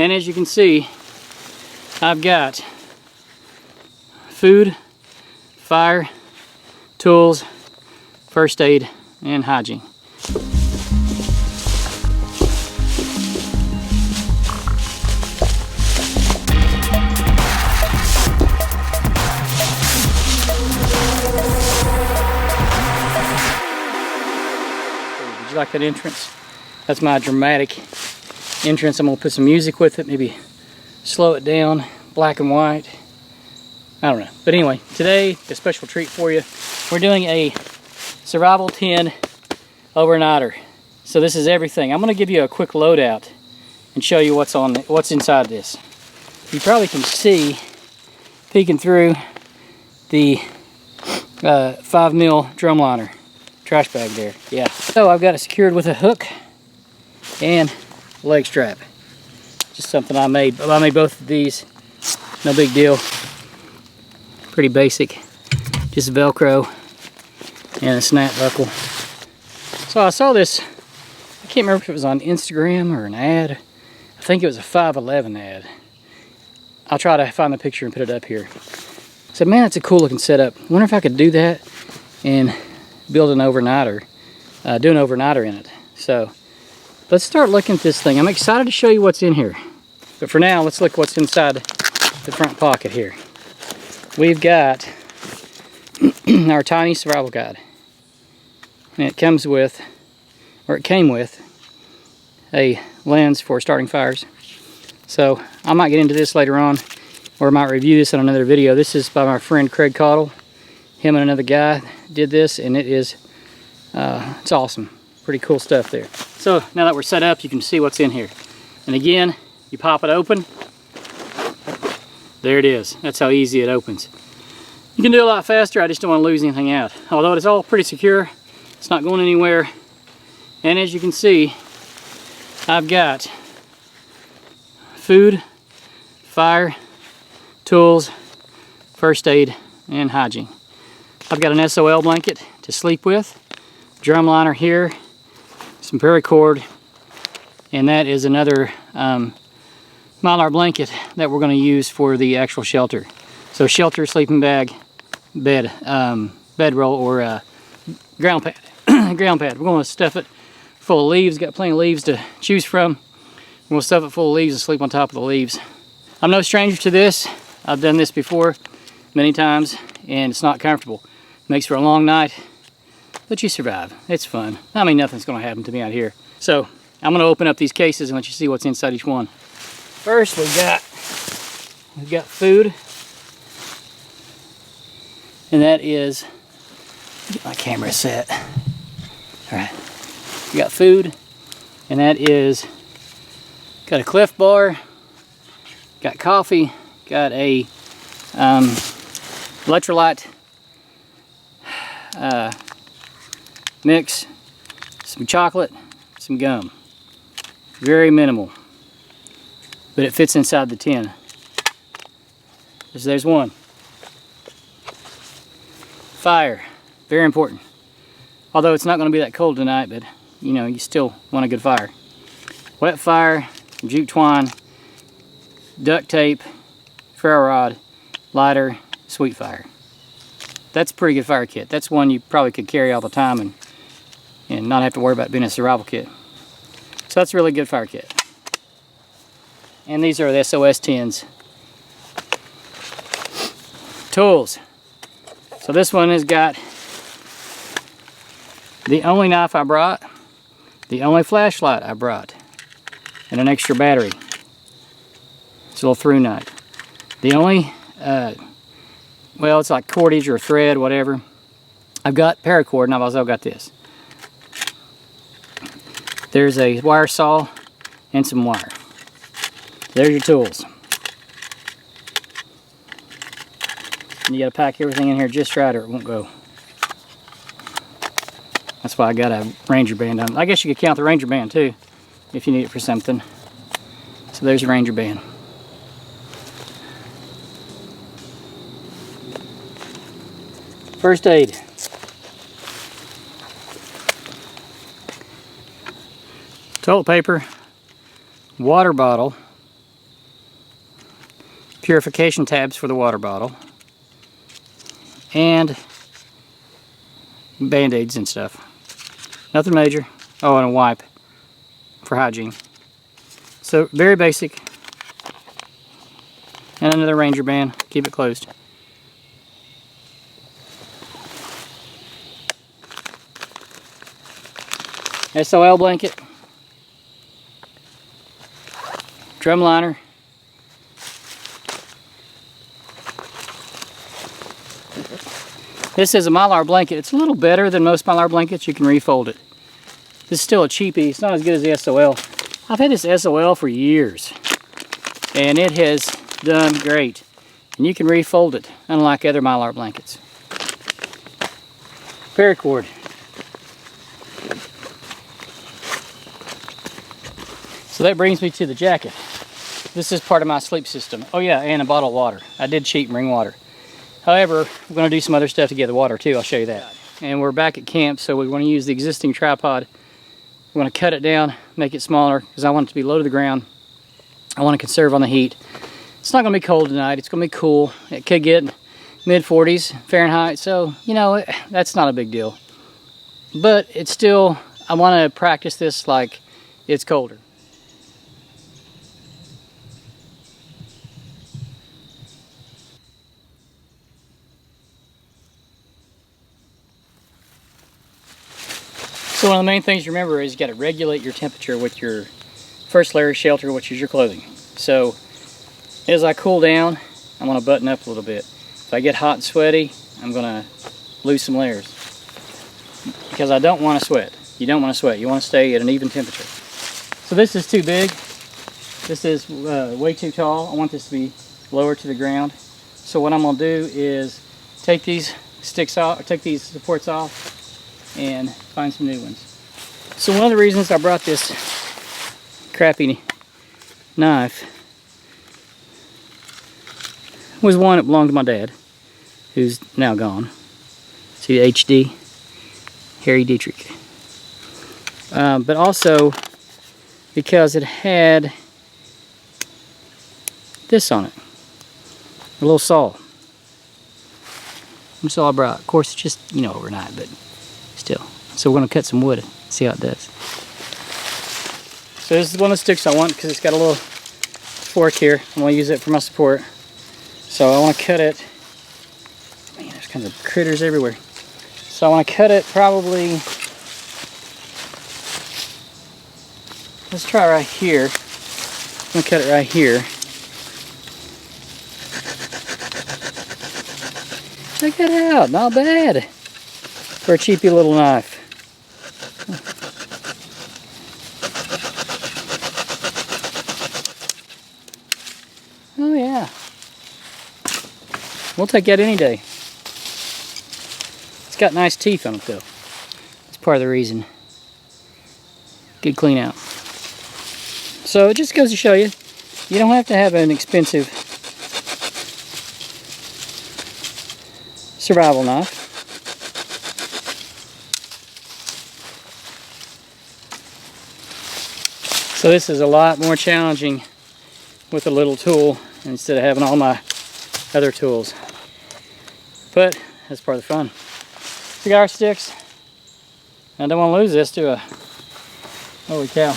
And as you can see, I've got food, fire, tools, first aid, and hygiene. Did you like that entrance? That's my dramatic entrance. I'm gonna put some music with it, maybe slow it down, black and white. I don't know. But anyway, today, a special treat for you. We're doing a survival 10 overnighter. So this is everything. I'm gonna give you a quick loadout and show you what's inside this. You probably can see, peeking through the 5mm drum liner trash bag there. Yeah. So I've got it secured with a hook and leg strap. Just something I made. I made both of these. No big deal. Pretty basic. Just Velcro and a snap buckle. So I saw this. I can't remember if it was on Instagram or an ad. I think it was a 511 ad. I'll try to find the picture and put it up here. I said, man, that's a cool looking setup. I wonder if I could do that and build an overnighter, do an overnighter in it. So let's start looking at this thing. I'm excited to show you what's in here. But for now, let's look what's inside the front pocket here. We've got our tiny survival guide. And it comes with, or it came with, a lens for starting fires. So I might get into this later on, or I might review this in another video. This is by my friend Craig Cottle. Him and another guy did this, and it is, it's awesome. Pretty cool stuff there. So now that we're set up, you can see what's in here. And again, you pop it open. There it is. That's how easy it opens. You can do a lot faster. I just don't want to lose anything out. Although it's all pretty secure, it's not going anywhere. And as you can see, I've got food, fire, tools, first aid, and hygiene. I've got an SOL blanket to sleep with, drum liner here, some paracord, and that is another Mylar blanket that we're going to use for the actual shelter. So shelter, sleeping bag, bed, bedroll, or ground pad. Ground pad. We're going to stuff it full of leaves. Got plenty of leaves to choose from. We're going to stuff it full of leaves and sleep on top of the leaves. I'm no stranger to this. I've done this before many times, and it's not comfortable. Makes for a long night, but you survive. It's fun. I mean, nothing's going to happen to me out here. So I'm going to open up these cases and let you see what's inside each one. First, we've got food, and that is, get my camera set. All right, we got food, and that is, got a Cliff Bar, got coffee, got a electrolyte mix, some chocolate, some gum. Very minimal, but it fits inside the tin. There's one. Fire, very important. Although it's not going to be that cold tonight, but you know, you still want a good fire. Wet fire, jute twine, duct tape, ferro rod, lighter, sweet fire. That's a pretty good fire kit. That's one you probably could carry all the time and not have to worry about being a survival kit. So that's a really good fire kit. And these are the SOS tins. Tools. So this one has got the only knife I brought, the only flashlight I brought, and an extra battery. It's a little through knife. The only, well, it's like cordage or thread, whatever. I've got paracord, and I've also got this. There's a wire saw and some wire. There's your tools. And you gotta pack everything in here just right or it won't go. That's why I got a Ranger band on. I guess you could count the Ranger band too, if you need it for something. So there's your Ranger band. First aid. Toilet paper, water bottle, purification tabs for the water bottle, and band-aids and stuff. Nothing major. Oh, and a wipe for hygiene. So very basic. And another Ranger band. Keep it closed. SOL blanket. Drum liner. This is a Mylar blanket. It's a little better than most Mylar blankets. You can refold it. This is still a cheapie. It's not as good as the SOL. I've had this SOL for years, and it has done great. And you can refold it, unlike other Mylar blankets. Paracord. So that brings me to the jacket. This is part of my sleep system. Oh yeah, and a bottle of water. I did cheat and bring water. However, we're going to do some other stuff to get the water too. I'll show you that. And we're back at camp, so we want to use the existing tripod. We're going to cut it down, make it smaller, because I want it to be low to the ground. I want to conserve on the heat. It's not going to be cold tonight. It's going to be cool. It could get mid-40s Fahrenheit, so, you know, that's not a big deal. But it's still, I want to practice this like it's colder. So one of the main things to remember is you got to regulate your temperature with your first layer of shelter, which is your clothing. So as I cool down, I'm going to button up a little bit. If I get hot and sweaty, I'm going to lose some layers. Because I don't want to sweat. You don't want to sweat. You want to stay at an even temperature. So this is too big. This is way too tall. I want this to be lower to the ground. So what I'm going to do is take these sticks off, or take these supports off, and find some new ones. So one of the reasons I brought this crappy knife was one that belonged to my dad, who's now gone. See the HD? Harry Dietrich. But also because it had this on it. A little saw. That's all I brought. Of course, it's just, you know, overnight, but still. So we're going to cut some wood and see how it does. So this is one of the sticks I want because it's got a little fork here. I'm going to use it for my support. So I want to cut it. Man, there's kinds of critters everywhere. So I want to cut it probably, let's try right here. I'm going to cut it right here. Check that out, not bad for a cheapy little knife. Oh yeah, we'll take that any day. It's got nice teeth on it though. That's part of the reason. Good clean out. So it just goes to show you, you don't have to have an expensive survival knife. So this is a lot more challenging with a little tool instead of having all my other tools. But that's part of the fun. We got our sticks. I don't want to lose this, do I? Holy cow.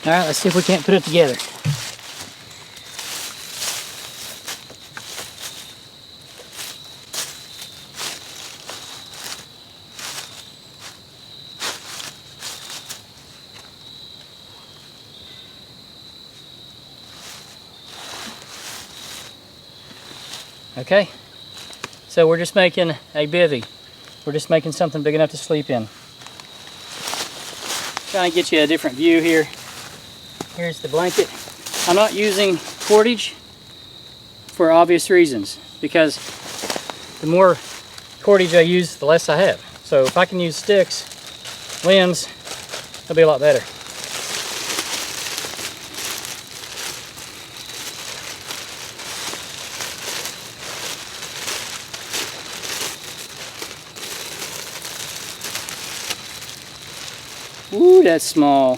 Alright, let's see if we can't put it together. Okay, so we're just making a bivvy. We're just making something big enough to sleep in. Trying to get you a different view here. Here's the blanket. I'm not using cordage for obvious reasons, because the more cordage I use, the less I have. So if I can use sticks, limbs, it'll be a lot better. Ooh, that's small.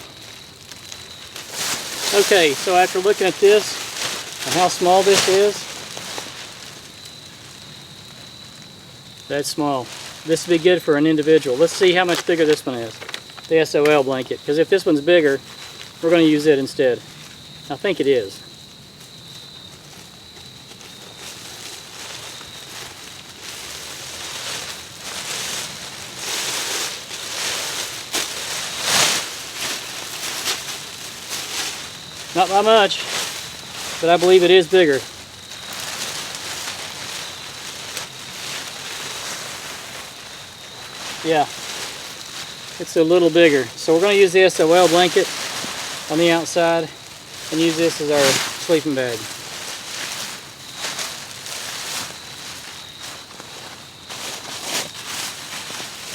Okay, so after looking at this and how small this is, that's small. This would be good for an individual. Let's see how much bigger this one is, the SOL blanket. Because if this one's bigger, we're going to use it instead. I think it is. Not by much, but I believe it is bigger. Yeah, it's a little bigger. So we're going to use the SOL blanket on the outside and use this as our sleeping bag.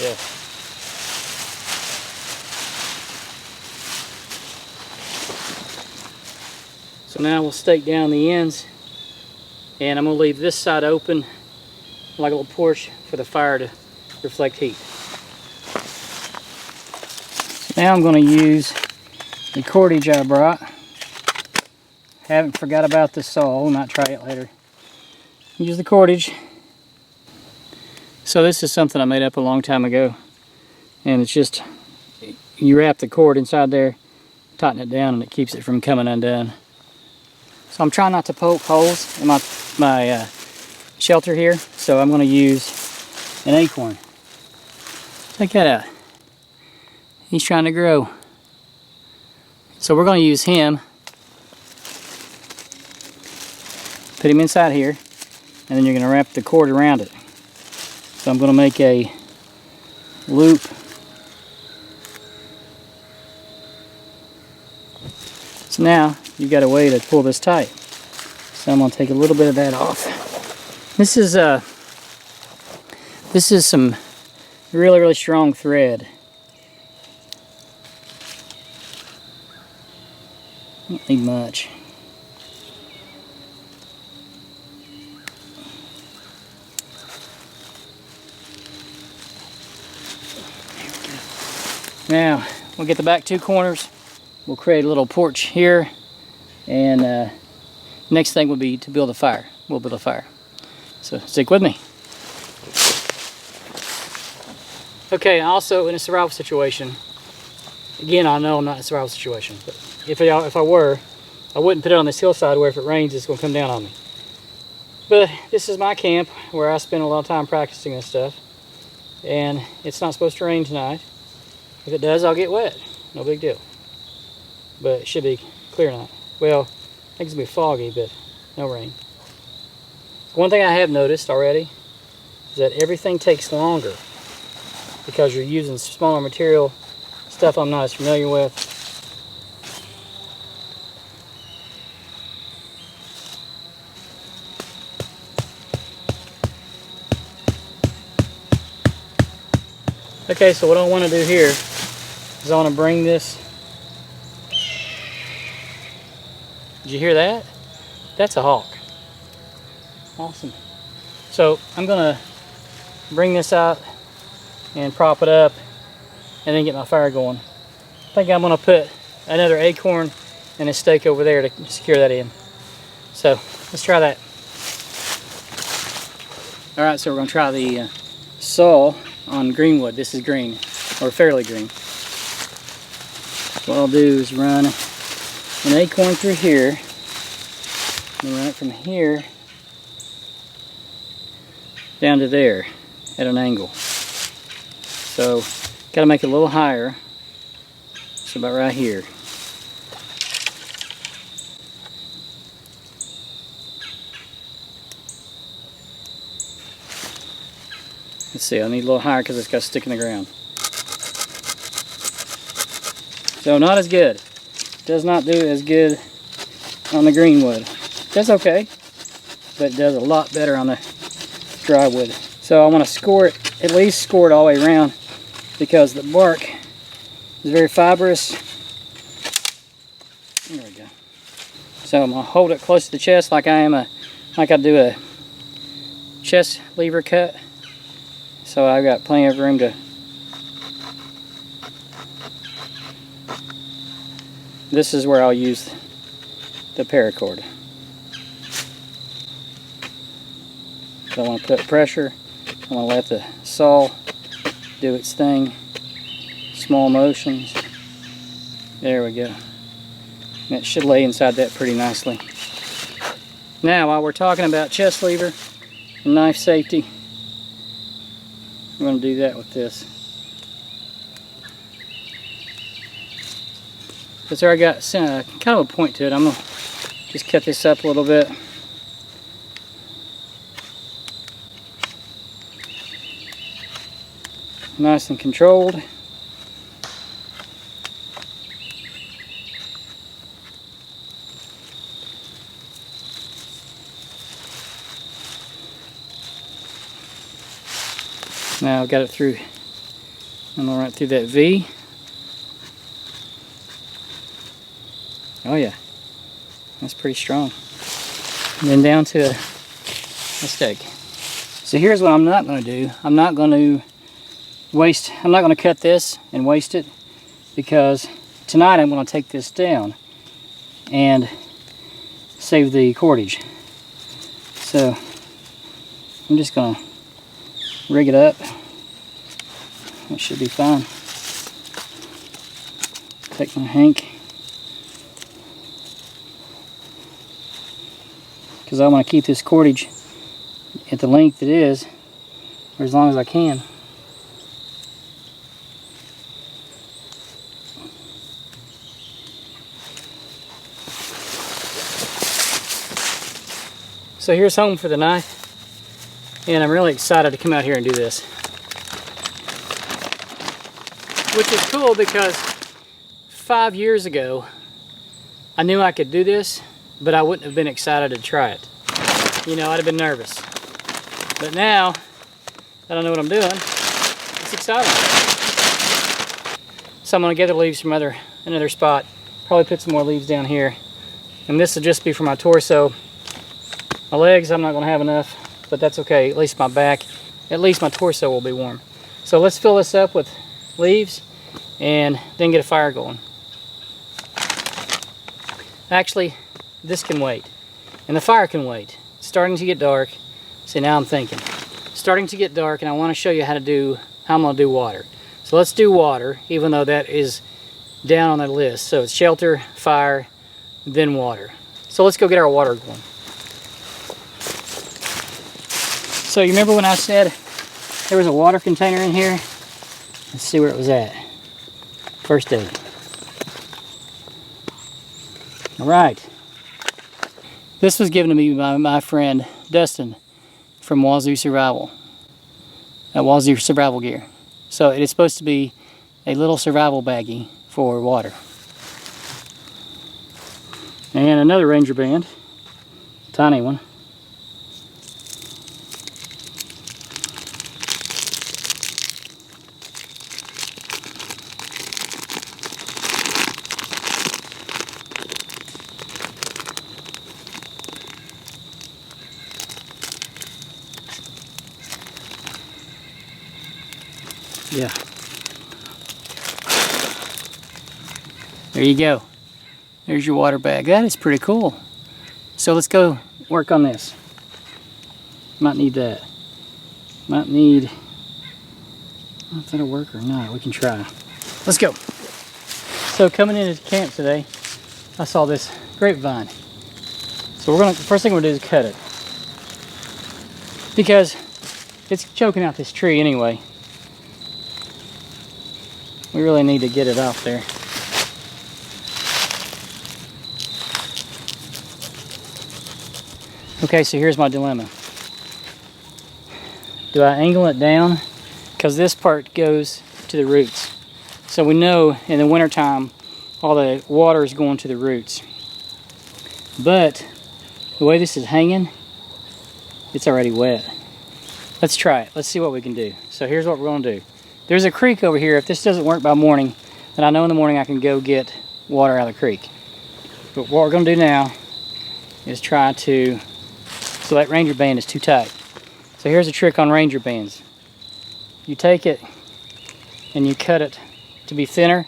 Yeah. So now we'll stake down the ends, and I'm going to leave this side open like a little porch for the fire to reflect heat. So now I'm going to use the cordage I brought. Haven't forgot about the saw, we'll not try it later. Use the cordage. So this is something I made up a long time ago, and it's just, you wrap the cord inside there, tighten it down, and it keeps it from coming undone. So I'm trying not to poke holes in my shelter here, so I'm going to use an acorn. Check that out. He's trying to grow. So we're going to use him. Put him inside here, and then you're going to wrap the cord around it. So I'm going to make a loop. So now you've got a way to pull this tight. So I'm going to take a little bit of that off. This is some really, really strong thread. Don't need much. Now we'll get the back two corners. We'll create a little porch here, and next thing would be to build a fire. We'll build a fire. So stick with me. Okay, also in a survival situation, again, I know I'm not in a survival situation, but if I were, I wouldn't put it on this hillside where if it rains, it's going to come down on me. But this is my camp where I spend a lot of time practicing this stuff, and it's not supposed to rain tonight. If it does, I'll get wet. No big deal. But it should be clear tonight. Well, I think it's going to be foggy, but no rain. One thing I have noticed already is that everything takes longer because you're using smaller material, stuff I'm not as familiar with. Okay, so what I want to do here is I want to bring this. Did you hear that? That's a hawk. Awesome. So I'm going to bring this out and prop it up and then get my fire going. I think I'm going to put another acorn and a stake over there to secure that in. So let's try that. Alright, so we're going to try the saw on greenwood. This is green, or fairly green. What I'll do is run an acorn through here, and run it from here down to there at an angle. So, got to make it a little higher. It's about right here. Let's see, I need a little higher because it's got to stick in the ground. So not as good. Does not do as good on the green wood. That's okay, but it does a lot better on the dry wood. So I want to score it, at least score it all the way around, because the bark is very fibrous. There we go. So I'm going to hold it close to the chest like I do a chest lever cut. So I've got plenty of room to. This is where I'll use the paracord. So I want to put pressure. I want to let the saw do its thing. Small motions. There we go. And it should lay inside that pretty nicely. Now, while we're talking about chest lever and knife safety, I'm going to do that with this. It's already got kind of a point to it. I'm going to just cut this up a little bit. Nice and controlled. Now I've got it through, I'm going right through that V. Oh yeah, that's pretty strong. And then down to a stake. So here's what I'm not going to do. I'm not going to cut this and waste it, because tonight I'm going to take this down and save the cordage. So I'm just going to rig it up. It should be fine. Take my hank, because I want to keep this cordage at the length it is for as long as I can. So here's home for the knife, and I'm really excited to come out here and do this. Which is cool, because 5 years ago I knew I could do this, but I wouldn't have been excited to try it. You know, I'd have been nervous. But now that I know what I'm doing, it's exciting. So I'm going to gather leaves from another spot. Probably put some more leaves down here. And this will just be for my torso. My legs, I'm not going to have enough, but that's okay. At least my back, at least my torso will be warm. So let's fill this up with leaves and then get a fire going. Actually, this can wait, and the fire can wait. It's starting to get dark. See, now I'm thinking. It's starting to get dark, and I want to show you how I'm going to do water. So let's do water, even though that is down on the list. So it's shelter, fire, then water. So let's go get our water going. So you remember when I said there was a water container in here? Let's see where it was at. First aid. All right. This was given to me by my friend Dustin from Wazoo Survival. Wazoo Survival Gear. So it is supposed to be a little survival baggie for water. And another Ranger band. Tiny one. Yeah. There you go. There's your water bag. That is pretty cool. So let's go work on this. Might need that. Might need... I don't know if that'll work or not. We can try. Let's go. So coming into camp today, I saw this grapevine. So the first thing we're gonna do is cut it, because it's choking out this tree anyway. We really need to get it out there. Okay, so here's my dilemma. Do I angle it down? Because this part goes to the roots. So we know in the wintertime, all the water is going to the roots. But the way this is hanging, it's already wet. Let's try it. Let's see what we can do. So here's what we're going to do. There's a creek over here. If this doesn't work by morning, then I know in the morning I can go get water out of the creek. But what we're going to do now is try to... So that Ranger band is too tight. So here's a trick on Ranger bands. You take it and you cut it to be thinner,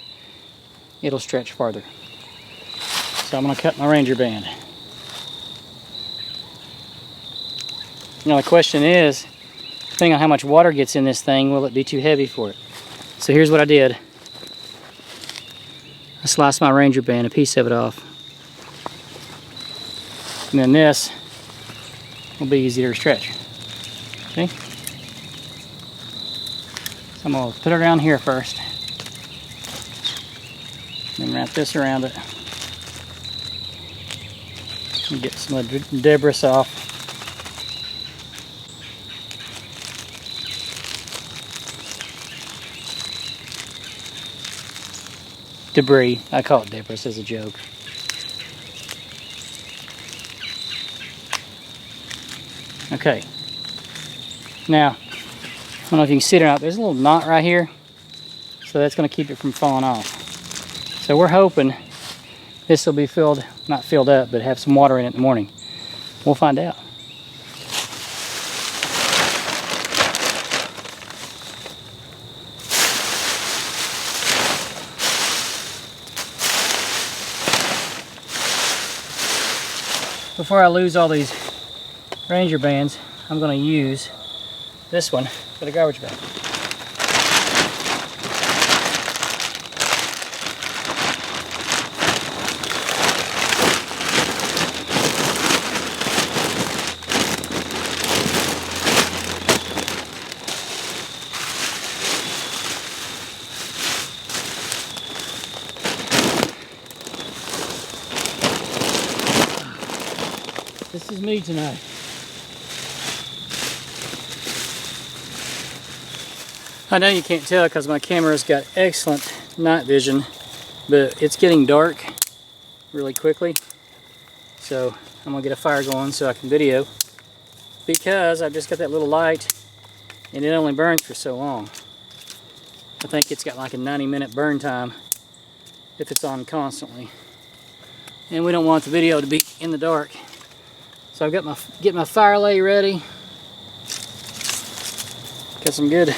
it'll stretch farther. So I'm going to cut my Ranger band. Now the question is, depending on how much water gets in this thing, will it be too heavy for it? So here's what I did. I sliced my Ranger band, a piece of it off. And then this will be easier to stretch. Okay? So I'm going to put it around here first. Then wrap this around it. And get some of the debris off. Debris. I call it debris as a joke. Okay. Now, I don't know if you can see it or not, there's a little knot right here. So that's going to keep it from falling off. So we're hoping this will be filled, not filled up, but have some water in it in the morning. We'll find out. Before I lose all these Ranger bands, I'm going to use this one for the garbage bag. This is me tonight. I know you can't tell because my camera's got excellent night vision, but it's getting dark really quickly. So I'm gonna get a fire going so I can video, because I've just got that little light and it only burns for so long. I think it's got like a 90-minute burn time if it's on constantly. And we don't want the video to be in the dark. So I've got my fire lay ready. Got some good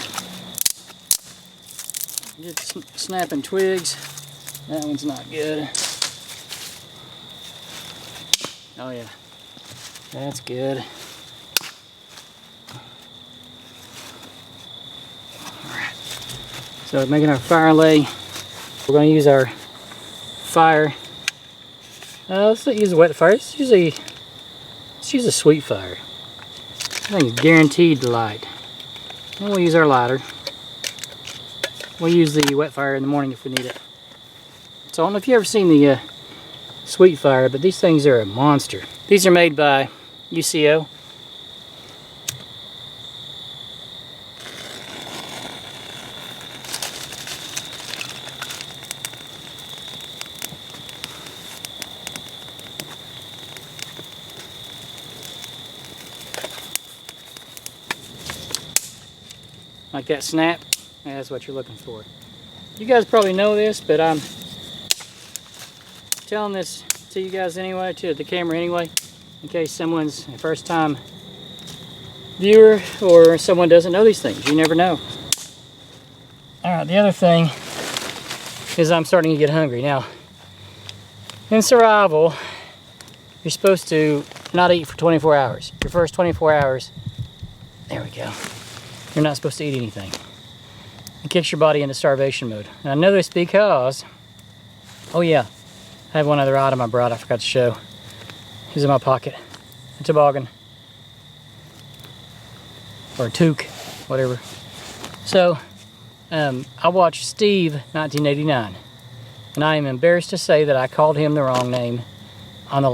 snapping twigs. That one's not good. Oh yeah, that's good. Alright, so making our fire lay. We're going to use our fire. Let's not use a wet fire. Let's use a sweet fire. I think it's guaranteed to light. And we'll use our lighter. We'll use the wet fire in the morning if we need it. So I don't know if you've ever seen the sweet fire, but these things are a monster. These are made by UCO. Like that snap, that's what you're looking for. You guys probably know this, but I'm telling this to you guys anyway, to the camera anyway, in case someone's a first time viewer or someone doesn't know these things. You never know. Alright, the other thing is I'm starting to get hungry. Now, in survival, you're supposed to not eat for 24 hours. Your first 24 hours, there we go. You're not supposed to eat anything. It kicks your body into starvation mode. And I know this because, oh yeah, I have one other item I brought I forgot to show. It's in my pocket. A toboggan. Or a toque, whatever. So, I watched Steve 1989. And I am embarrassed to say that I called him the wrong name on my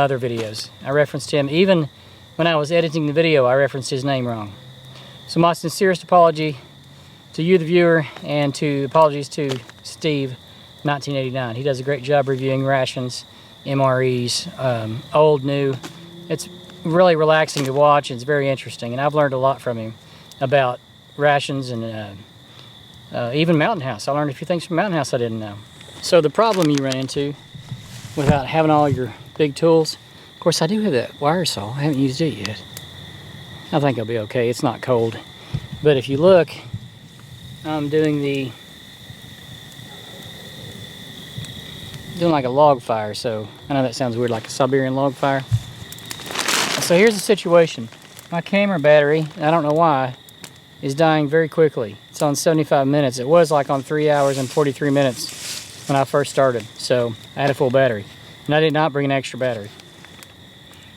other videos. I referenced him, even when I was editing the video, I referenced his name wrong. So my sincerest apology to you, the viewer, and apologies to Steve, 1989. He does a great job reviewing rations, MREs, old, new. It's really relaxing to watch. It's very interesting, and I've learned a lot from him about rations and even Mountain House. I learned a few things from Mountain House I didn't know. So the problem you run into without having all your big tools, of course I do have that wire saw. I haven't used it yet. I think I'll be okay. It's not cold. But if you look, I'm doing like a log fire, so I know that sounds weird, like a Siberian log fire. So here's the situation. my camera battery, I don't know why, is dying very quickly. It's on 75 minutes. It was like on 3 hours and 43 minutes when I first started. So I had a full battery. And I did not bring an extra battery.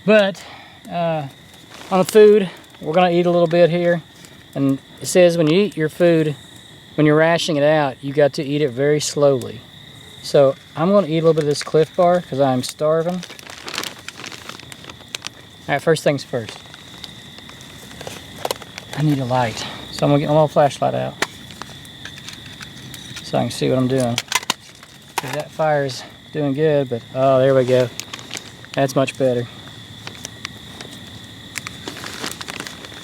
But on the food, we're gonna eat a little bit here. And it says when you eat your food, when you're rationing it out, you got to eat it very slowly. So I'm gonna eat a little bit of this Cliff Bar because I'm starving. All right, first things first. I need a light. So I'm gonna get my little flashlight out so I can see what I'm doing. Because that fire's doing good, but oh, there we go. That's much better.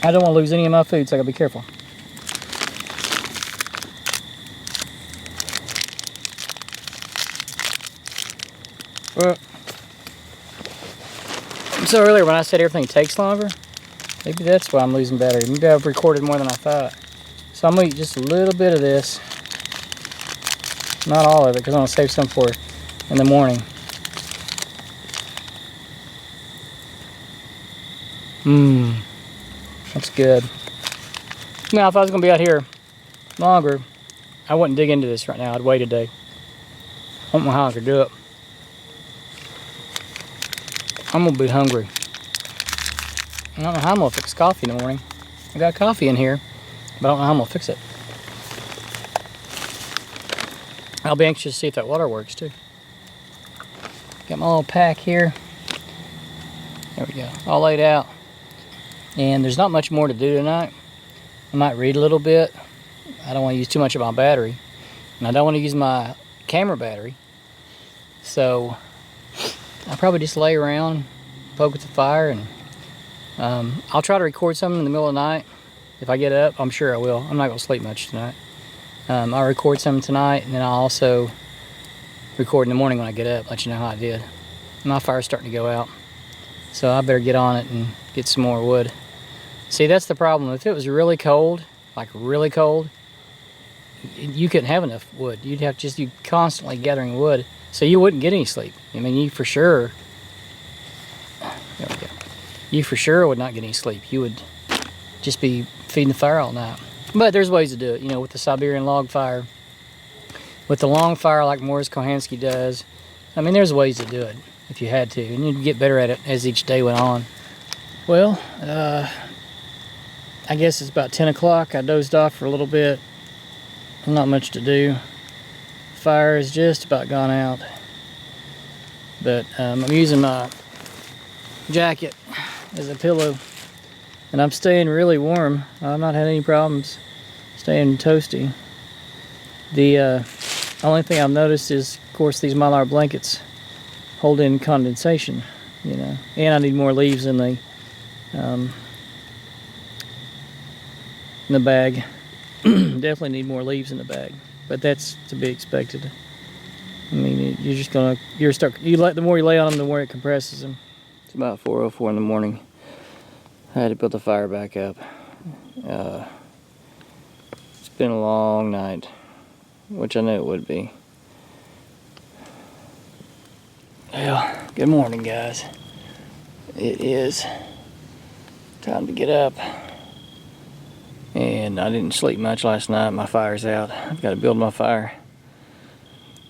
I don't want to lose any of my food, so I gotta be careful. Well, so earlier when I said everything takes longer, maybe that's why I'm losing battery. Maybe I've recorded more than I thought. So I'm gonna eat just a little bit of this. Not all of it, because I'm gonna save some for in the morning. That's good. Now, if I was gonna be out here longer, I wouldn't dig into this right now. I'd wait a day. I don't know how I could do it. I'm gonna be hungry. I don't know how I'm gonna fix coffee in the morning. I got coffee in here, but I don't know how I'm gonna fix it. I'll be anxious to see if that water works too. Got my little pack here. There we go, all laid out. And there's not much more to do tonight. I might read a little bit. I don't want to use too much of my battery. And I don't want to use my camera battery. So I'll probably just lay around, poke at the fire, and I'll try to record something in the middle of the night. If I get up, I'm sure I will. I'm not going to sleep much tonight. I'll record something tonight, and then I'll also record in the morning when I get up, let you know how I did. My fire's starting to go out, so I better get on it and get some more wood. See, that's the problem. If it was really cold, like really cold, you couldn't have enough wood. You'd have to just be constantly gathering wood, so you wouldn't get any sleep. I mean, you for sure, there we go. You for sure would not get any sleep. You would just be feeding the fire all night. But there's ways to do it, you know, with the Siberian log fire, with the long fire like Morris Kohansky does. I mean, there's ways to do it if you had to, and you'd get better at it as each day went on. Well, I guess it's about 10 o'clock. I dozed off for a little bit. Not much to do. Fire is just about gone out. But I'm using my jacket as a pillow. And I'm staying really warm. I've not had any problems staying toasty. The only thing I've noticed is, of course, these Mylar blankets hold in condensation, you know. And I need more leaves in the bag. Definitely need more leaves in the bag, but that's to be expected. I mean, you're just gonna, the more you lay on them, the more it compresses them. It's about 4:04 in the morning. I had to put the fire back up. It's been a long night, which I knew it would be. Well, good morning, guys. It is time to get up. And I didn't sleep much last night. My fire's out. I've got to build my fire.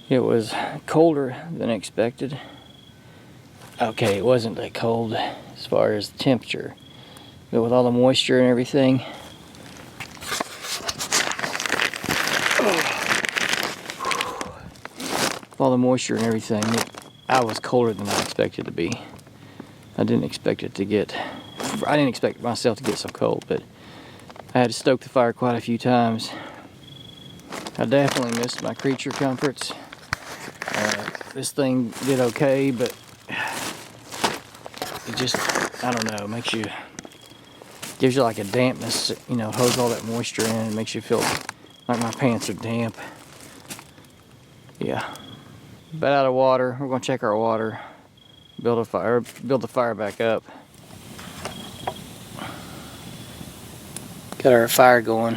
It was colder than expected. Okay, it wasn't that cold as far as the temperature, but with all the moisture and everything, I was colder than I expected to be. I didn't expect myself to get so cold, but I had to stoke the fire quite a few times. I definitely missed my creature comforts. This thing did okay, but it just, I don't know, gives you like a dampness, you know, holds all that moisture in and makes you feel like my pants are damp. Yeah. But out of water, we're gonna check our water, build the fire back up. Got our fire going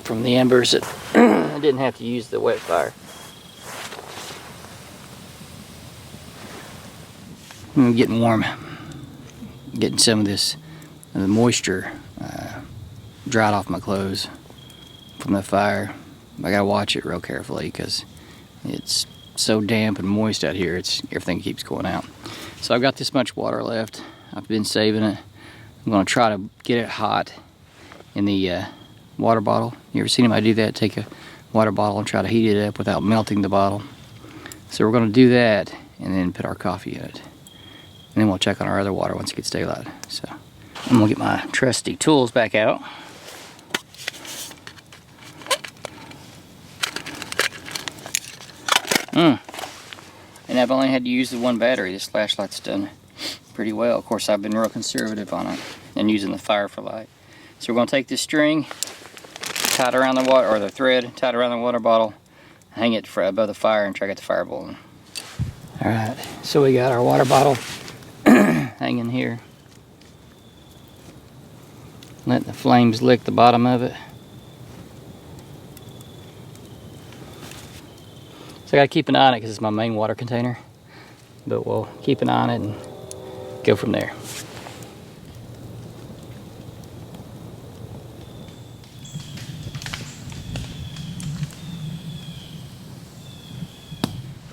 from the embers. I didn't have to use the wet fire. I'm getting warm. getting some of this the moisture dried off my clothes from the fire. I gotta watch it real carefully because it's so damp and moist out here. Everything keeps going out. So I've got this much water left. I've been saving it. I'm gonna try to get it hot in the water bottle. You ever seen anybody do that? Take a water bottle and try to heat it up without melting the bottle. So we're gonna do that and then put our coffee in it. And then we'll check on our other water once it gets daylight. So I'm gonna get my trusty tools back out. And I've only had to use the one battery. This flashlight's done pretty well. Of course, I've been real conservative on it and using the fire for light. So we're going to take this string, tie it around the water, or the thread, tie it around the water bottle, hang it above the fire, and try to get the fire boiling. All right, so we got our water bottle hanging here. Letting the flames lick the bottom of it. So I gotta keep an eye on it because it's my main water container. But we'll keep an eye on it and go from there.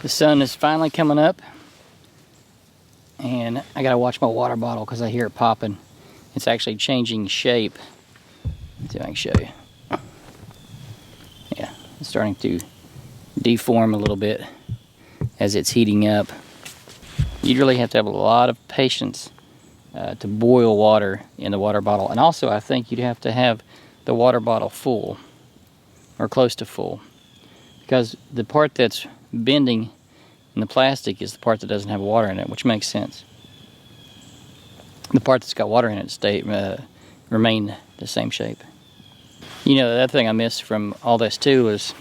The sun is finally coming up. And I gotta watch my water bottle because I hear it popping. It's actually changing shape. Let's see if I can show you. Yeah, it's starting to deform a little bit as it's heating up. You really have to have a lot of patience to boil water in the water bottle. And also I think you'd have to have the water bottle full or close to full, because the part that's bending in the plastic is the part that doesn't have water in it, which makes sense. The part that's got water in it remain the same shape. You know, the other thing I missed from all this too is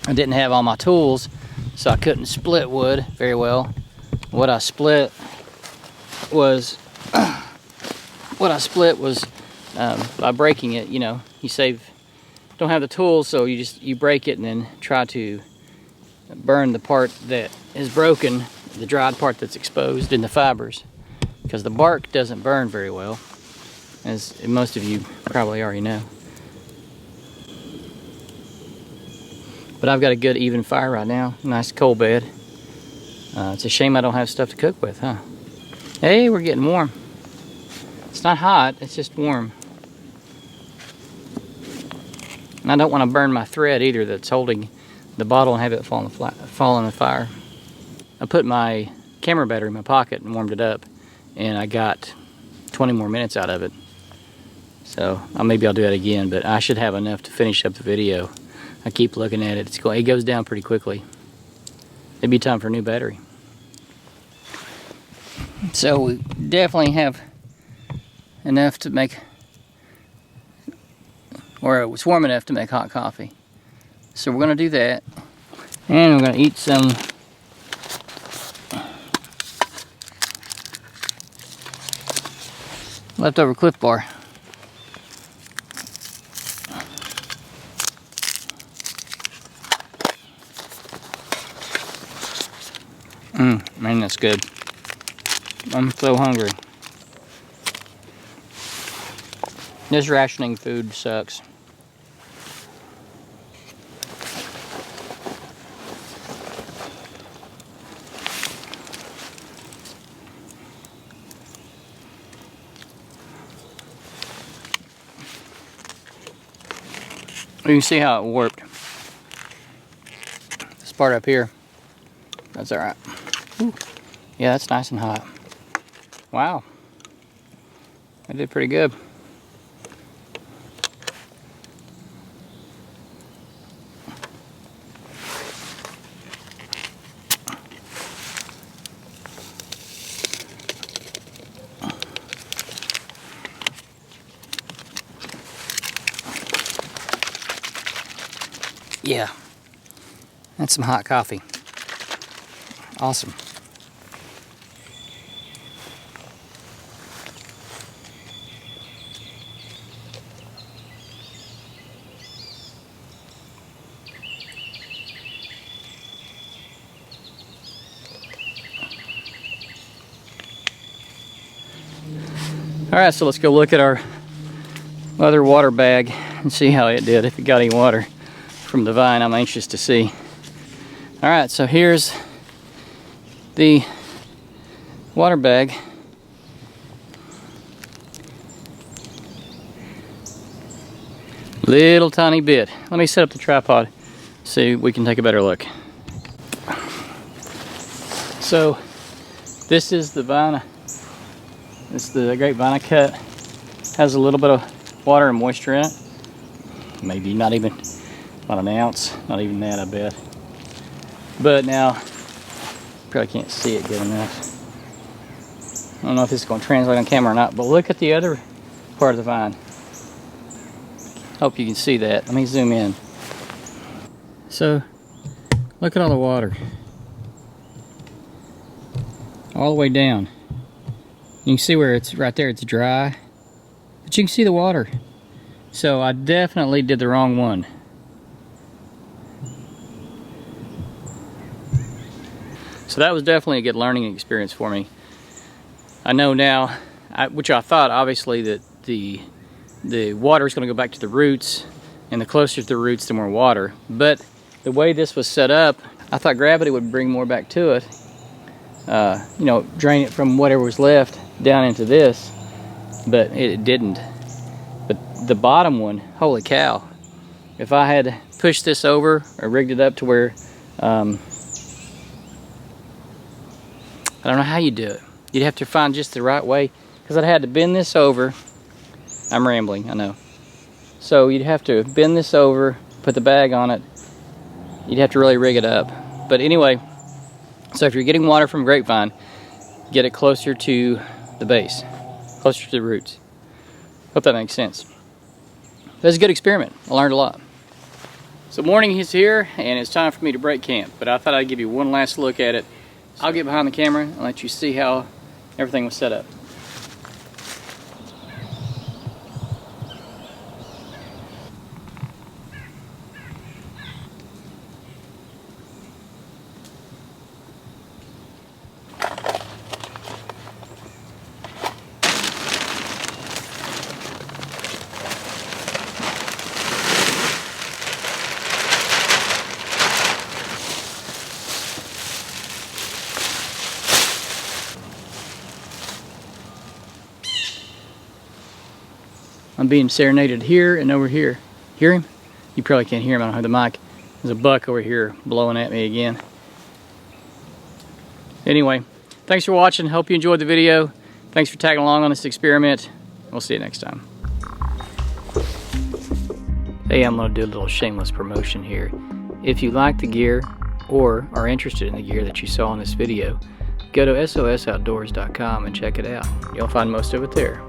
I didn't have all my tools, so I couldn't split wood very well. What I split was by breaking it. You know, don't have the tools, so you break it and then try to burn the part that is broken, the dried part that's exposed in the fibers, because the bark doesn't burn very well, as most of you probably already know. But I've got a good even fire right now. Nice coal bed. It's a shame I don't have stuff to cook with, huh? Hey, we're getting warm. It's not hot, it's just warm. And I don't want to burn my thread either that's holding the bottle and have it fall in the fire. I put my camera battery in my pocket and warmed it up, and I got 20 more minutes out of it. So maybe I'll do that again, but I should have enough to finish up the video. I keep looking at it. It goes down pretty quickly. It'd be time for a new battery. So we definitely have enough to make, or it was warm enough to make hot coffee. So we're going to do that, and we're going to eat some leftover Cliff Bar. Man, that's good. I'm so hungry. This rationing food sucks. You can see how it warped. This part up here, that's alright. Yeah, that's nice and hot. Wow. I did pretty good. Yeah, that's some hot coffee. Awesome. Alright, so let's go look at our other water bag and see how it did, if it got any water from the vine. I'm anxious to see. Alright, so here's the water bag. Little tiny bit. Let me set up the tripod so we can take a better look. So this is the vine. It's the grapevine I cut. Has a little bit of water and moisture in it. Maybe not even about an ounce. Not even that, I bet. But now, probably can't see it good enough. I don't know if this is going to translate on camera or not, but look at the other part of the vine. Hope you can see that. Let me zoom in. So, look at all the water. All the way down. You can see where it's right there, it's dry. But you can see the water. So I definitely did the wrong one. So that was definitely a good learning experience for me. I know now, which I thought obviously that the water is going to go back to the roots, and the closer to the roots the more water. But the way this was set up, I thought gravity would bring more back to it. You know, drain it from whatever was left down into this, but it didn't. But the bottom one, holy cow, if I had pushed this over or rigged it up to where I don't know how you do it. You'd have to find just the right way, because I'd had to bend this over. I'm rambling, I know. So you'd have to bend this over, put the bag on it. You'd have to really rig it up. But anyway, so if you're getting water from grapevine, get it closer to the base, closer to the roots. Hope that makes sense. That was a good experiment. I learned a lot. So morning is here, and it's time for me to break camp. But I thought I'd give you one last look at it. I'll get behind the camera and let you see how everything was set up. I'm being serenaded here and over here. Hear him? You probably can't hear him. I don't have the mic. There's a buck over here blowing at me again. Anyway, thanks for watching. Hope you enjoyed the video. Thanks for tagging along on this experiment. We'll see you next time. Hey, I'm going to do a little shameless promotion here. If you like the gear or are interested in the gear that you saw in this video, go to sosoutdoors.com and check it out. You'll find most of it there.